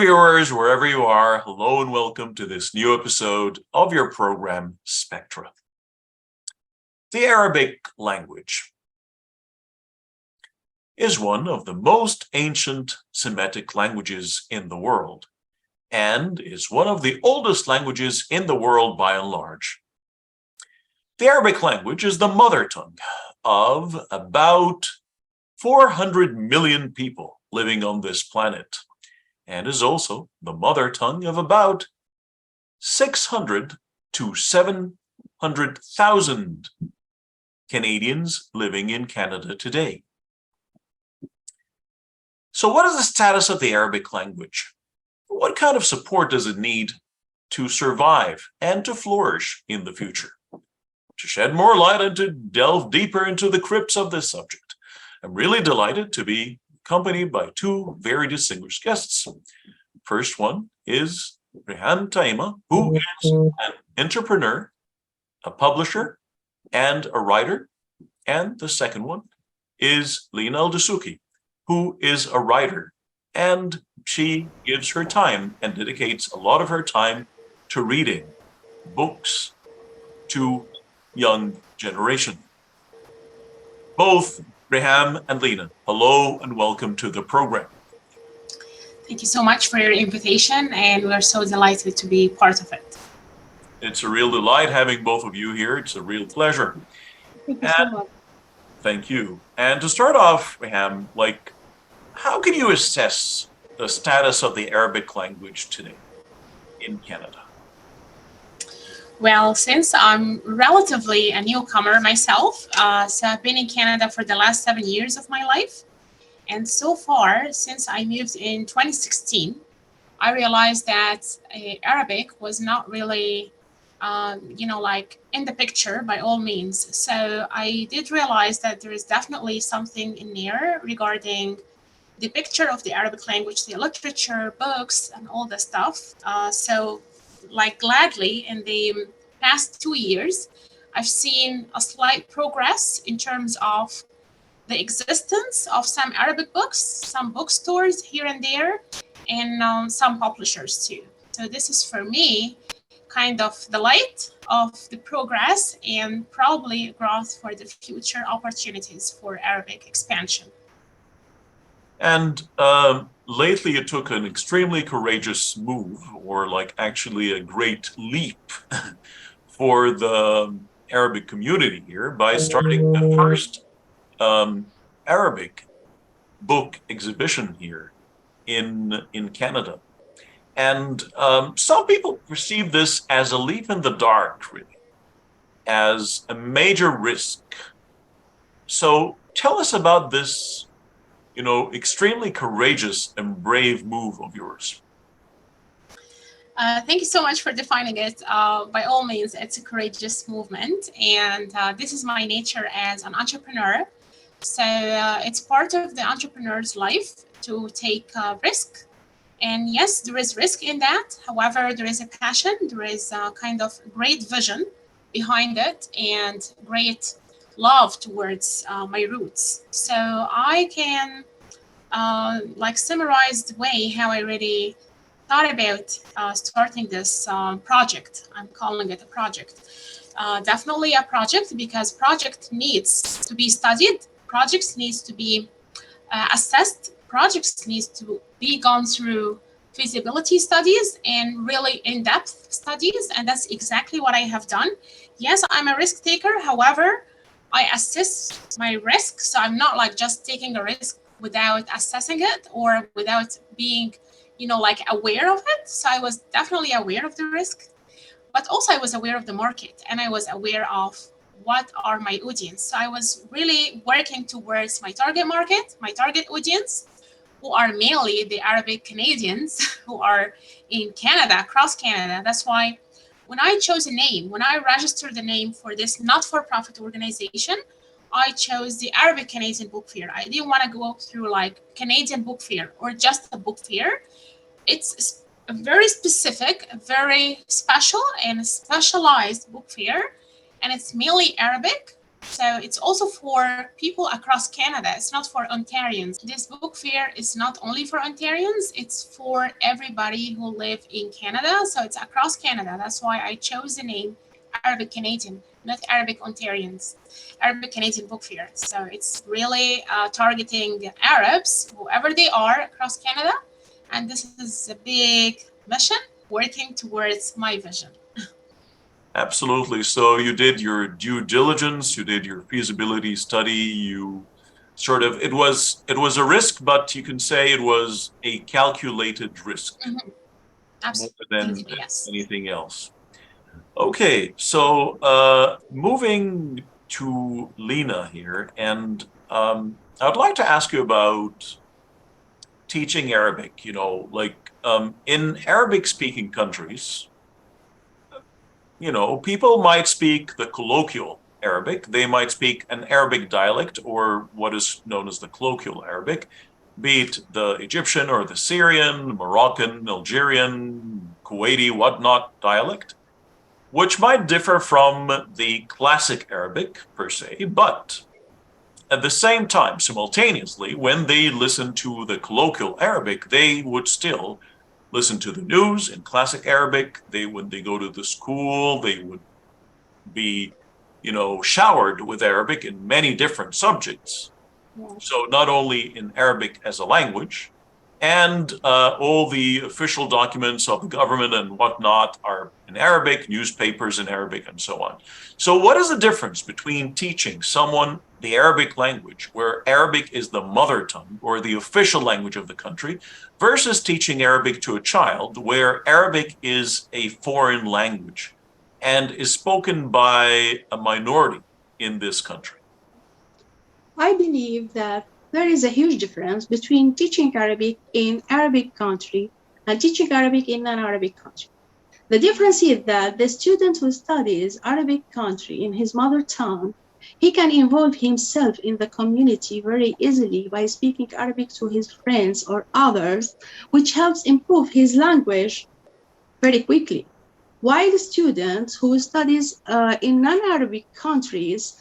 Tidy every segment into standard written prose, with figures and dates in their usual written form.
viewers, wherever you are, hello and welcome to this new episode of your program, Spectra. The Arabic language is one of the most ancient Semitic languages in the world and is one of the oldest languages in the world by and large. The Arabic language is the mother tongue of about 400 million people living on this planet, and is also the mother tongue of about 600 to 700,000 Canadians living in Canada today. So what is the status of the Arabic language? What kind of support does it need to survive and to flourish in the future? To shed more light and to delve deeper into the crypts of this subject, I'm really delighted to be accompanied by two very distinguished guests. First one is Reham Taima, who is an entrepreneur, a publisher, and a writer. And the second one is Lina Eldessouky, who is a writer, and she gives her time and dedicates a lot of her time to reading books to young generation. Both Reham and Lina, hello and welcome to the program. Thank you so much for your invitation, and we're so delighted to be part of it. It's a real delight having both of you here. It's a real pleasure. Thank you so much. Thank you. And to start off, Reham, how can you assess the status of the Arabic language today in Canada? Well, since I'm relatively a newcomer myself, so I've been in Canada for the last 7 years of my life. And so far, since I moved in 2016, I realized that Arabic was not really, in the picture by all means. So I did realize that there is definitely something in there regarding the picture of the Arabic language, the literature, books, and all the stuff. Gladly, in the past 2 years, I've seen a slight progress in terms of the existence of some Arabic books, some bookstores here and there, and some publishers too. So this is for me kind of the light of the progress and probably growth for the future opportunities for Arabic expansion. And lately you took an extremely courageous move, or actually a great leap for the Arabic community here by starting the first Arabic book exhibition here in Canada. And some people perceive this as a leap in the dark, really, as a major risk. So tell us about this extremely courageous and brave move of yours. Thank you so much for defining it. By all means, it's a courageous movement, and this is my nature as an entrepreneur. So it's part of the entrepreneur's life to take risk. And yes, there is risk in that. However, there is a passion, there is a kind of great vision behind it, and great love towards my roots. So I can summarize the way how I really thought about starting this project. I'm calling it a project. Definitely a project, because project needs to be studied, projects needs to be assessed, projects needs to be gone through feasibility studies and really in-depth studies, and that's exactly what I have done. Yes, I'm a risk taker. However, I assess my risk, so I'm not just taking a risk without assessing it or without being, aware of it. So I was definitely aware of the risk, but also I was aware of the market, and I was aware of what are my audience. So I was really working towards my target market, my target audience, who are mainly the Arabic Canadians who are in Canada, across Canada. That's why when I chose a name, when I registered the name for this not-for-profit organization, I chose the Arabic Canadian Book Fair. I didn't want to go through Canadian Book Fair or just a book fair. It's a very specific, very special and specialized book fair, and it's mainly Arabic. So it's also for people across Canada. It's not for Ontarians. This book fair is not only for Ontarians, it's for everybody who live in Canada. So it's across Canada. That's why I chose the name Arabic Canadian, not Arabic Ontarians. Arabic Canadian Book Fair. So it's really targeting Arabs, whoever they are across Canada. And this is a big mission working towards my vision. Absolutely. So you did your due diligence, you did your feasibility study, you sort of, it was a risk, but you can say it was a calculated risk. Mm-hmm. More than yes. anything else. Okay, so moving to Lena here, and I'd like to ask you about teaching Arabic. You know, like in Arabic-speaking countries, you know, people might speak the colloquial Arabic. They might speak an Arabic dialect or what is known as the colloquial Arabic, be it the Egyptian or the Syrian, Moroccan, Algerian, Kuwaiti, whatnot dialect, which might differ from the classic Arabic per se, but at the same time, simultaneously, when they listen to the colloquial Arabic, they would still listen to the news in classic Arabic. When they go to the school, they would be, you know, showered with Arabic in many different subjects. Yeah. So not only in Arabic as a language, and all the official documents of the government and whatnot are in Arabic, newspapers in Arabic, and so on. So what is the difference between teaching someone the Arabic language, where Arabic is the mother tongue or the official language of the country, versus teaching Arabic to a child, where Arabic is a foreign language and is spoken by a minority in this country? I believe that there is a huge difference between teaching Arabic in Arabic country and teaching Arabic in non-Arabic country. The difference is that the student who studies Arabic country in his mother tongue, he can involve himself in the community very easily by speaking Arabic to his friends or others, which helps improve his language very quickly. While the student who studies in non-Arabic countries,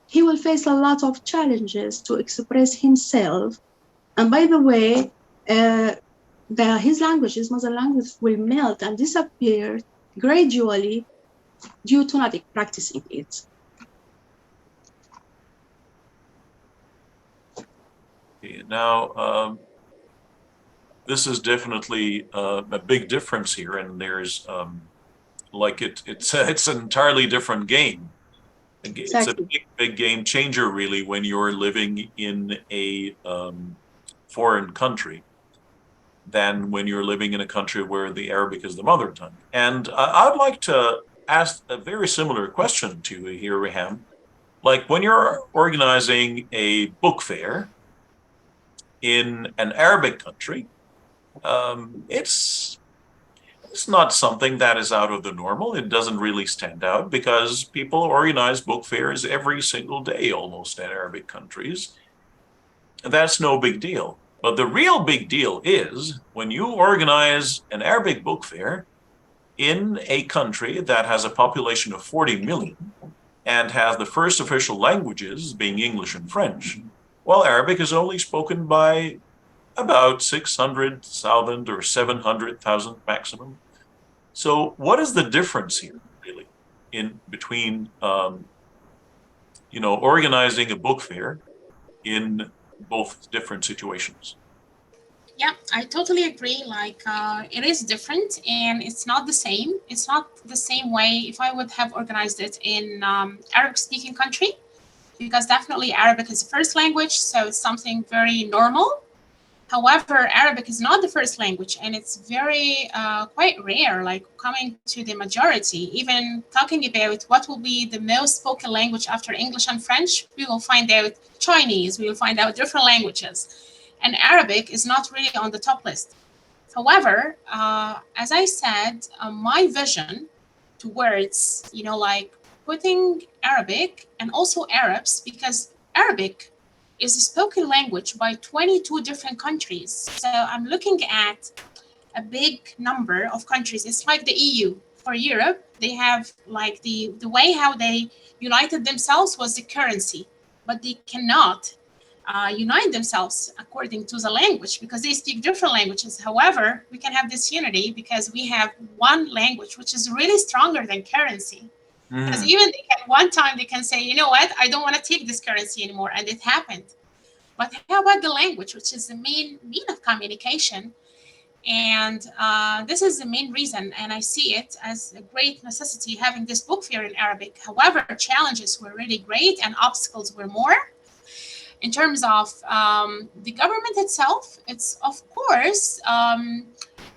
he will face a lot of challenges to express himself. And by the way, his language, his mother language, will melt and disappear gradually due to not practicing it. Okay, now, this is definitely a big difference here, and there's like it's an entirely different game. It's Exactly. a big game changer, really, when you're living in a foreign country than when you're living in a country where the Arabic is the mother tongue. And I'd like to ask a very similar question to you here, Reham. Like when you're organizing a book fair in an Arabic country, it's not something that is out of the normal. It doesn't really stand out because people organize book fairs every single day almost in Arabic countries. And that's no big deal. But the real big deal is when you organize an Arabic book fair in a country that has a population of 40 million and has the first official languages being English and French. Well, Arabic is only spoken by about 600,000 or 700,000 maximum. So what is the difference here, really, in between, you know, organizing a book fair in both different situations? Yeah, I totally agree. Like, it is different and it's not the same. It's not the same way if I would have organized it in Arabic-speaking country, because definitely Arabic is the first language, so it's something very normal. However, Arabic is not the first language, and it's very quite rare, like coming to the majority. Even talking about what will be the most spoken language after English and French, we will find out Chinese, we will find out different languages. And Arabic is not really on the top list. However, as I said, my vision towards, you know, like putting Arabic and also Arabs, because Arabic is a spoken language by 22 different countries. So I'm looking at a big number of countries. It's like the EU for Europe. They have like the way how they united themselves was the currency, but they cannot unite themselves according to the language because they speak different languages. However, we can have this unity because we have one language, which is really stronger than currency. Because even they can, one time they can say, you know what, I don't want to take this currency anymore, and it happened. But how about the language, which is the main mean of communication? And this is the main reason, and I see it as a great necessity having this book fair in Arabic. However, challenges were really great and obstacles were more. In terms of the government itself, it's of course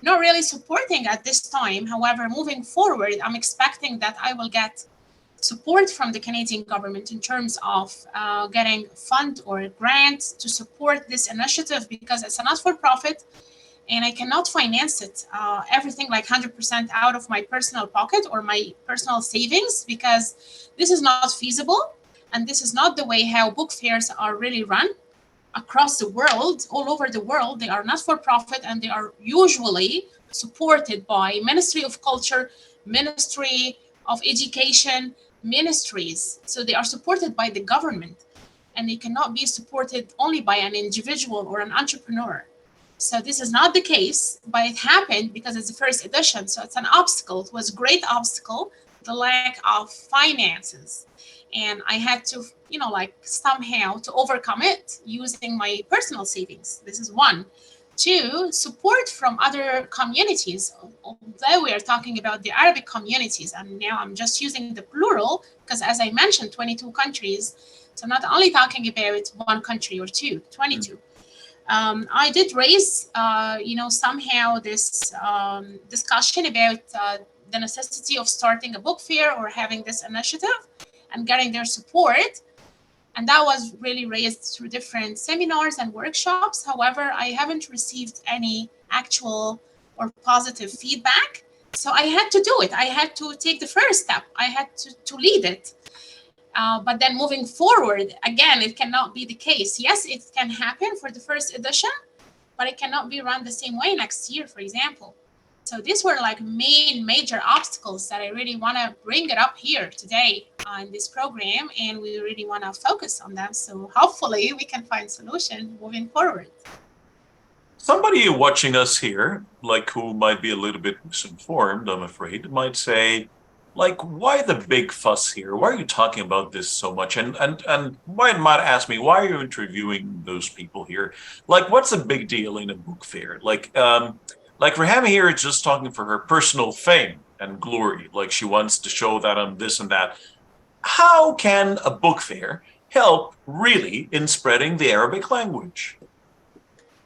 not really supporting at this time. However, moving forward, I'm expecting that I will get support from the Canadian government in terms of getting fund or grant to support this initiative because it's a not-for-profit and I cannot finance it, everything like 100% out of my personal pocket or my personal savings because this is not feasible. And this is not the way how book fairs are really run across the world, all over the world. They are not for profit and they are usually supported by Ministry of Culture, Ministry of Education, ministries. So they are supported by the government and they cannot be supported only by an individual or an entrepreneur. So this is not the case, but it happened because it's the first edition. So it's an obstacle. It was a great obstacle, the lack of finances. And I had to, like somehow to overcome it using my personal savings. This is one. Two, support from other communities. Although we are talking about the Arabic communities, and now I'm just using the plural because as I mentioned, 22 countries. So I'm not only talking about one country or two, 22. I did raise, somehow this discussion about the necessity of starting a book fair or having this initiative and getting their support. And that was really raised through different seminars and workshops. However, I haven't received any actual or positive feedback. So I had to do it. I had to take the first step. I had to lead it. But then moving forward, again, it cannot be the case. Yes, it can happen for the first edition, but it cannot be run the same way next year, for example. So these were like major obstacles that I really want to bring it up here today in this program, and we really want to focus on them. So hopefully we can find solution moving forward. Somebody watching us here, like who might be a little bit misinformed, I'm afraid, might say, like, why the big fuss here? Why are you talking about this so much? And might ask me, why are you interviewing those people here? Like, what's the big deal in a book fair? Like Rehama here is just talking for her personal fame and glory. Like she wants to show that I'm this and that. How can a book fair help really in spreading the Arabic language?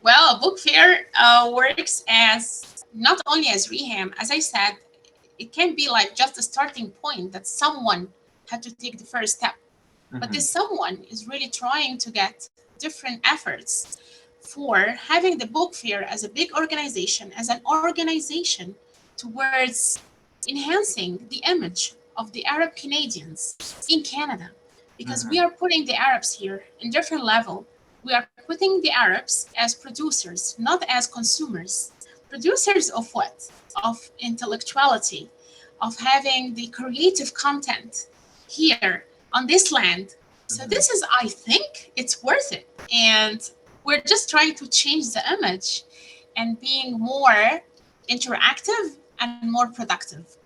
Well, a book fair works as not only as Reham, as I said, it can be like just a starting point that someone had to take the first step. Mm-hmm. But this someone is really trying to get different efforts for having the book fair as a big organization, as an organization towards enhancing the image of the Arab Canadians in Canada. Because mm-hmm. we are putting the Arabs here in different level. We are putting the Arabs as producers, not as consumers. Producers of what? Of intellectuality, of having the creative content here on this land. So mm-hmm. this is, I think, it's worth it. And we're just trying to change the image and being more interactive and more productive.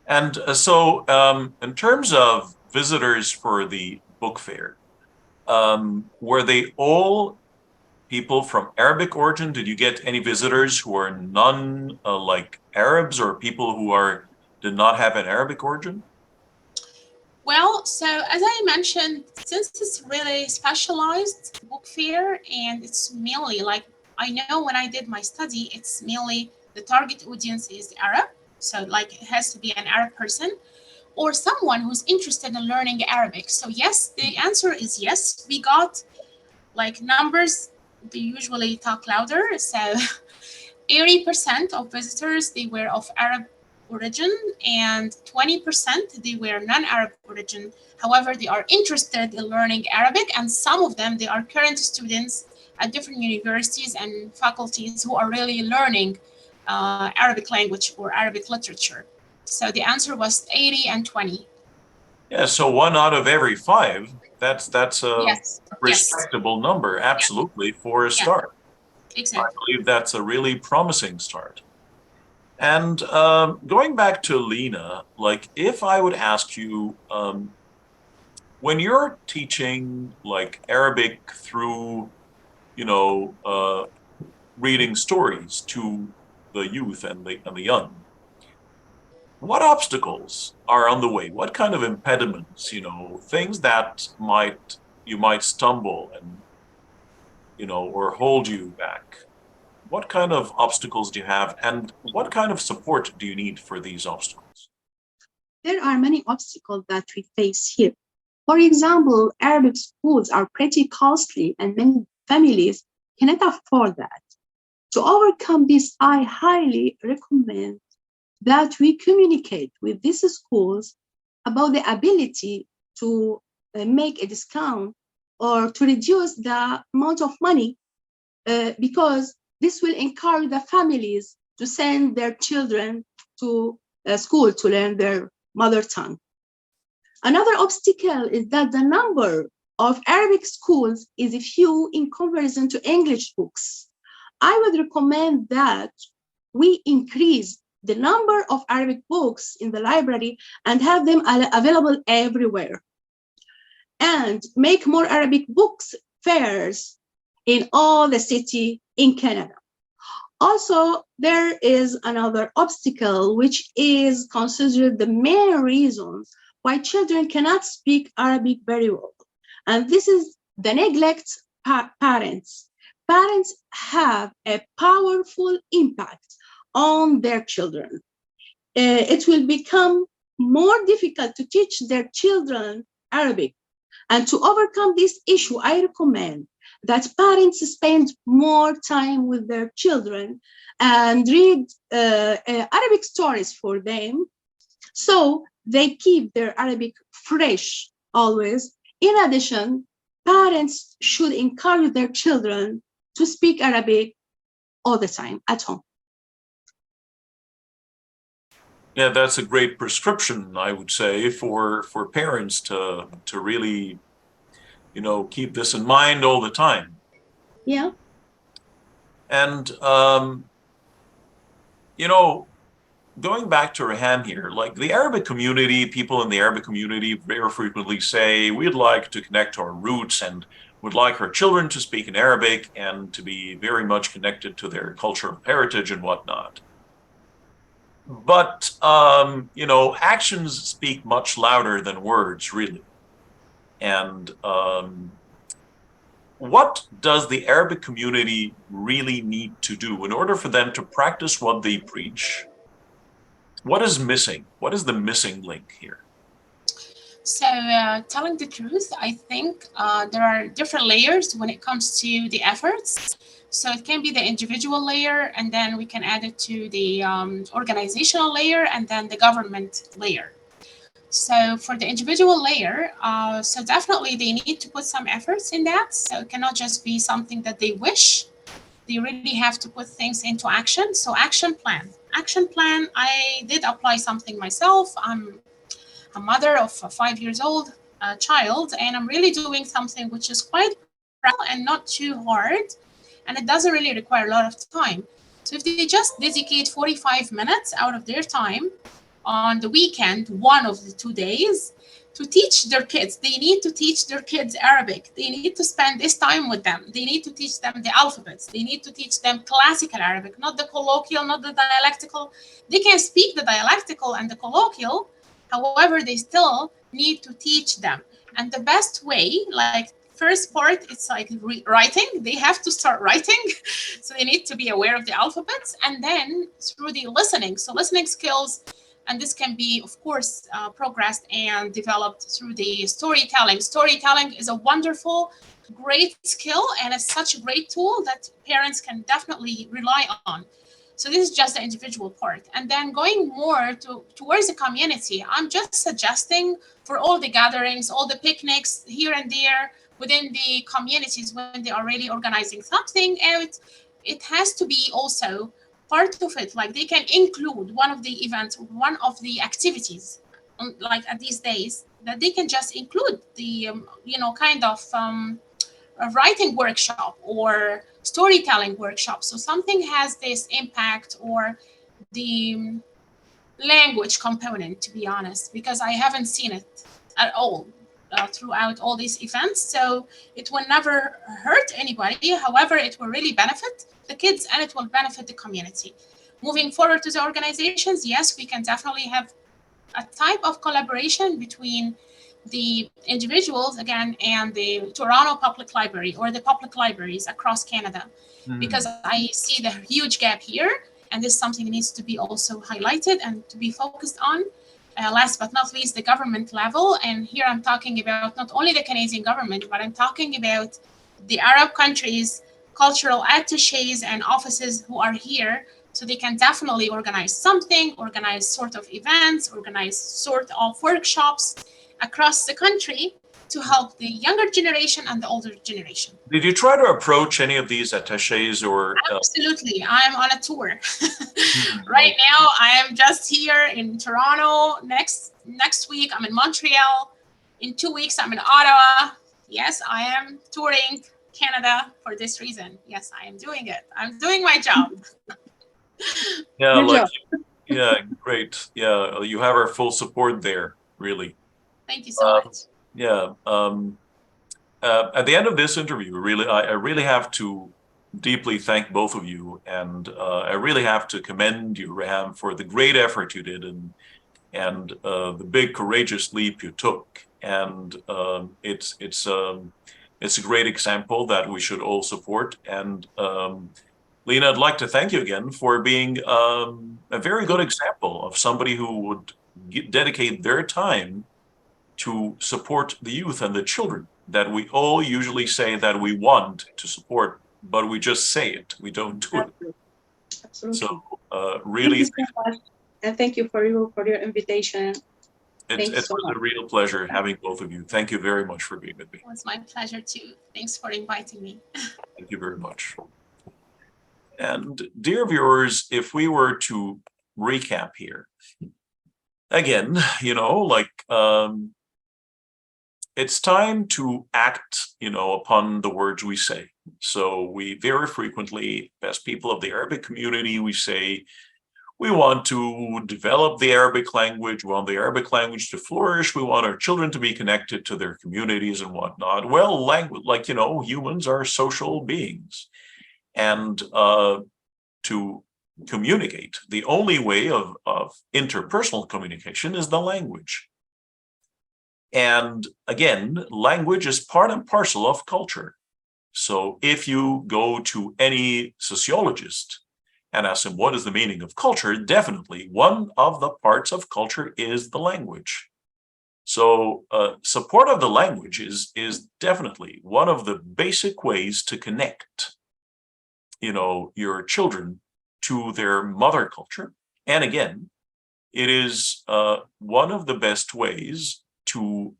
And so in terms of visitors for the book fair, were they all people from Arabic origin? Did you get any visitors who are like Arabs or people who did not have an Arabic origin? Well, so as I mentioned, since it's really specialized book fair and it's mainly like, I know when I did my study, it's mainly the target audience is Arab. So like it has to be an Arab person or someone who's interested in learning Arabic. So yes, the answer is yes. We got like numbers, they usually talk louder. So 80% of visitors, they were of Arab origin and 20% they were non-Arab origin. However, they are interested in learning Arabic and some of them, they are current students at different universities and faculties who are really learning Arabic language or Arabic literature. So the answer was 80 and 20. Yeah, so 1 out of every 5, that's a Yes, yes, respectable number, absolutely, for a yeah, start. I exactly. believe that's a really promising start. And going back to Lena, like if I would ask you, when you're teaching like Arabic through, you know, reading stories to the youth and the young, what obstacles are on the way? What kind of impediments, things that you might stumble and, or hold you back? What kind of obstacles do you have, and what kind of support do you need for these obstacles? There are many obstacles that we face here. For example, Arabic schools are pretty costly and many families cannot afford that. To overcome this, I highly recommend that we communicate with these schools about the ability to make a discount or to reduce the amount of money because this will encourage the families to send their children to school to learn their mother tongue. Another obstacle is that the number of Arabic schools is few in comparison to English books. I would recommend that we increase the number of Arabic books in the library and have them available everywhere. And make more Arabic books fairs in all the city in Canada. Also, there is another obstacle, which is considered the main reason why children cannot speak Arabic very well. And this is the neglect parents. Parents have a powerful impact on their children. It will become more difficult to teach their children Arabic. And to overcome this issue, I recommend that parents spend more time with their children and read Arabic stories for them so they keep their Arabic fresh always. In addition, parents should encourage their children to speak Arabic all the time at home. Yeah, that's a great prescription, I would say, for parents to really, keep this in mind all the time. Yeah. And going back to Rehan here, like the Arabic community, people in the Arabic community very frequently say, we'd like to connect to our roots and would like our children to speak in Arabic and to be very much connected to their cultural heritage and whatnot. But, actions speak much louder than words, really. And what does the Arabic community really need to do in order for them to practice what they preach? What is missing? What is the missing link here? So telling the truth, I think there are different layers when it comes to the efforts. So it can be the individual layer, and then we can add it to the organizational layer, and then the government layer. So for the individual layer, so definitely they need to put some efforts in that. So it cannot just be something that they wish. They really have to put things into action. So action plan. Action plan, I did apply something myself. I'm a mother of a 5 years old child, and I'm really doing something which is quite practical and not too hard, and it doesn't really require a lot of time. So if they just dedicate 45 minutes out of their time on the weekend, one of the 2 days, to teach their kids. They need to teach their kids Arabic. They need to spend this time with them. They need to teach them the alphabets. They need to teach them classical Arabic, not the colloquial, not the dialectical. They can speak the dialectical and the colloquial. However, they still need to teach them. And the best way, like first part, it's like writing. They have to start writing. So they need to be aware of the alphabets. And then through the listening. So listening skills, and this can be, of course, progressed and developed through the storytelling. Storytelling is a wonderful, great skill, and it's such a great tool that parents can definitely rely on. So this is just the individual part. And then going more towards the community, I'm just suggesting for all the gatherings, all the picnics here and there within the communities when they are really organizing something, and it has to be also part of it, like they can include one of the events, one of the activities, like at these days, that they can just include the, kind of a writing workshop or storytelling workshop. So something has this impact, or the language component, to be honest, because I haven't seen it at all throughout all these events. So it will never hurt anybody. However, it will really benefit the kids and it will benefit the community. Moving forward to the organizations, yes, we can definitely have a type of collaboration between the individuals, again, and the Toronto Public Library or the public libraries across Canada, because I see the huge gap here, and this is something that needs to be also highlighted and to be focused on. Last but not least, the government level, and here I'm talking about not only the Canadian government, but I'm talking about the Arab countries, cultural attaches and offices who are here, so they can definitely organize something, organize sort of events, organize sort of workshops across the country to help the younger generation and the older generation. Did you try to approach any of these attaches or? Absolutely. I'm on a tour. Right now, I am just here in Toronto. Next week, I'm in Montreal. In 2 weeks, I'm in Ottawa. Yes, I am touring Canada for this reason. Yes, I am doing it. I'm doing my job. Yeah, Good job. yeah, great. Yeah, you have our full support there, really. Thank you so much. Yeah. At the end of this interview, really, I really have to deeply thank both of you, and I really have to commend you, Ram, for the great effort you did and the big courageous leap you took. And it's a great example that we should all support. And Lena, I'd like to thank you again for being a very good example of somebody who would dedicate their time to support the youth and the children that we all usually say that we want to support, but we just say it, we don't do it. Absolutely. So really, thank you so much. And thank you for your invitation. it's so a real pleasure having both of you. Thank you very much for being with me. It was my pleasure too. Thanks for inviting me. Thank you very much. And dear viewers, if we were to recap here, again, it's time to act, upon the words we say. So we very frequently, as people of the Arabic community, we say, we want to develop the Arabic language, we want the Arabic language to flourish, we want our children to be connected to their communities and whatnot. Well, language, humans are social beings. And to communicate, the only way of interpersonal communication is the language. And again, language is part and parcel of culture. So if you go to any sociologist and ask him, what is the meaning of culture? Definitely one of the parts of culture is the language. So support of the language is definitely one of the basic ways to connect, your children to their mother culture. And again, it is one of the best ways to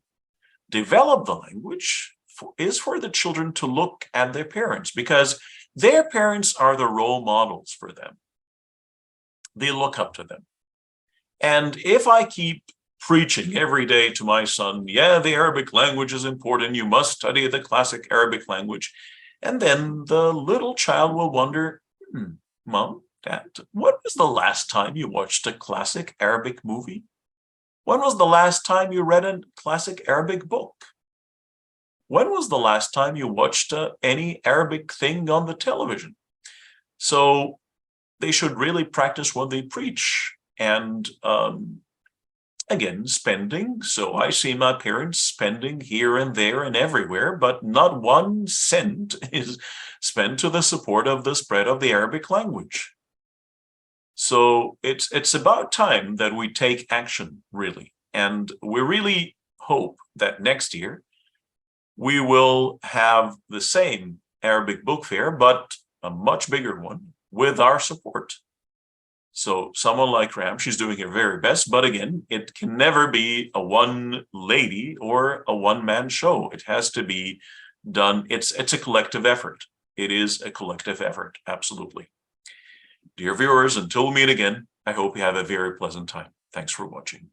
develop the language is for the children to look at their parents, because their parents are the role models for them. They look up to them. And if I keep preaching every day to my son, yeah, the Arabic language is important, you must study the classic Arabic language, and then the little child will wonder, Mom, Dad, when was the last time you watched a classic Arabic movie? When was the last time you read a classic Arabic book? When was the last time you watched any Arabic thing on the television? So they should really practice what they preach. And again, spending. So I see my parents spending here and there and everywhere, but not 1 cent is spent to the support of the spread of the Arabic language. So it's about time that we take action, really. And we really hope that next year we will have the same Arabic book fair, but a much bigger one with our support. So someone like Ram, she's doing her very best, but again, it can never be a one lady or a one-man show. It has to be done. It's a collective effort. It is a collective effort, absolutely. Dear viewers, until we meet again, I hope you have a very pleasant time. Thanks for watching.